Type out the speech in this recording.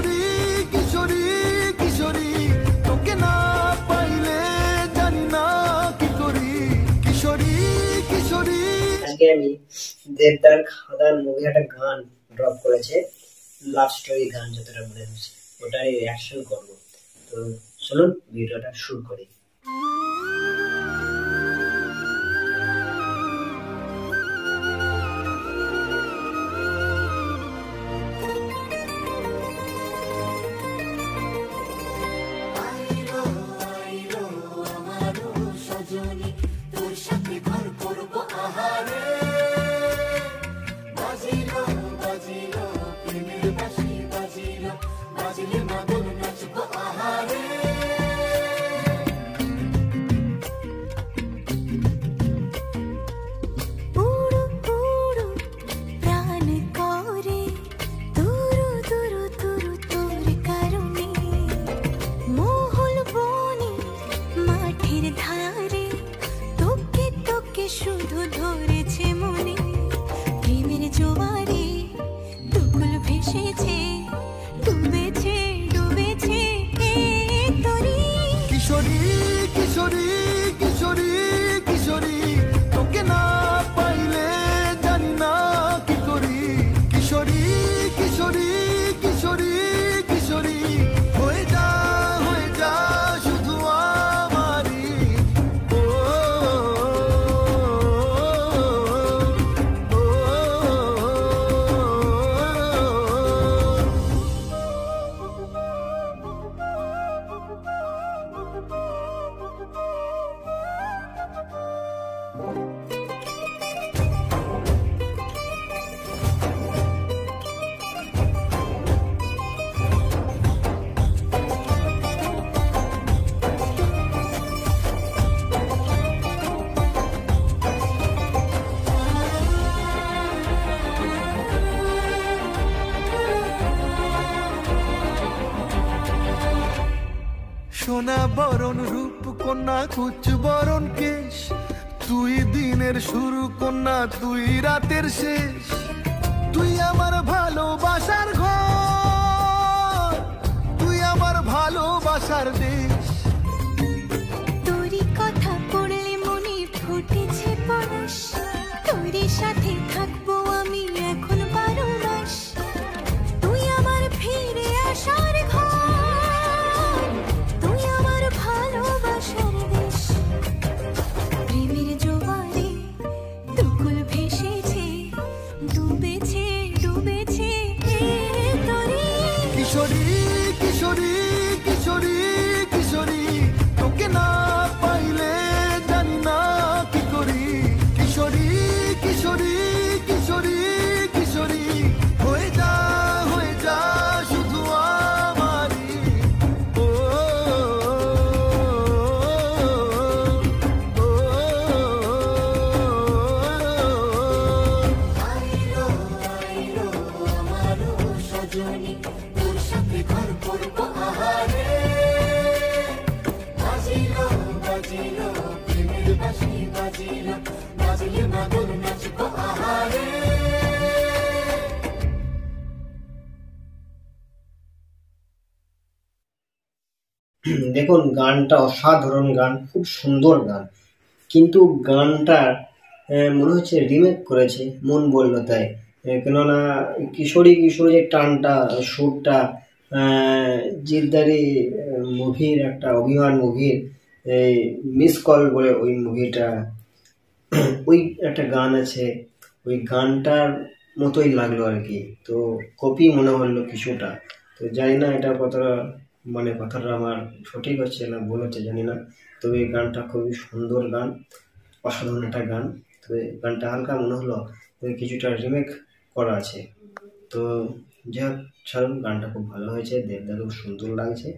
কিশোরী কিশোরী কিশোরী তোকে না পাইলে জানি না কি করি কিশোরী কিশোরী। আজকে আমি দেবদার খাদান মুভি একটা গান ড্রপ করেছে, লাভ স্টোরি গান যতটা মনে হচ্ছে ওটাই রিয়াকশন করবো। তো চলুন ভিডিওটা শুরু করি। কিশোরী কিশোরী কিশোরী কিশোরী তোকে না পাইলে জানি না কি করি কিশোরী কিশোরী কিশোরী কিশোরী হয়ে যা শুধু আমারই। ও সোনা বরণ রূপ কন্যা কুচ বরণ কেশ, তুই দিনের শুরু কন্যা তুই রাতের শেষ, তুই আমার ভালোবাসার ঘর, তুই আমার ভালোবাসার দেশ। তোরই কথা পড়লে মনে ফুটেছে পরশ, তোরই সাথে থাকবো আমি এখন 12 মাস, তুই আমার ফিরে আসার ঘর, তুই আমার ভালোবাসার দেশ। প্রেমের জোয়ারে দুকুল ভেসেছে, ডুবেছে ডুবেছে তোরে। কিশোরী কিশোরী কিশোরী কিশোরী তোকে না পাইলে জানি না কি করি কিশোরী কিশোরী কিশোরী কিশোরী হয়ে যা শুধু আমারই। ও আইলো আইলো আমারও সজনী, তোর সাথে ঘর করবো আহারে, বাজিলো বাজিলো প্রেমের বাঁশি বাজিলো, বাজলে মাদল নাচবো আহারে। দেখুন গানটা অসাধারণ গান, খুব সুন্দর গান, কিন্তু গানটার মনে হচ্ছে রিমেক করেছে, মন বলল তাই। কেননা কিশোরী কিশোরী যে টানটা সুরটা জিদ্দারি মুভির একটা অভিমান মুভির মিস কল বলে ওই মুভিটা, ওই একটা গান আছে, ওই গানটার মতোই লাগলো আর কি। তো কপি মনে হলো কিছুটা। তো জানি না এটা কতটা মানে কথাটা আমার সঠিক হচ্ছে না ভুল হচ্ছে জানি না, তবে এই গানটা খুবই সুন্দর গান, অসাধারণ একটা গান। তো এই গানটা হালকা মনে হলো কিছুটা রিমেক করা আছে। তো যাই হোক ছাড়ুন, গানটা খুব ভালো হয়েছে, দেবদা খুব সুন্দর লাগছে।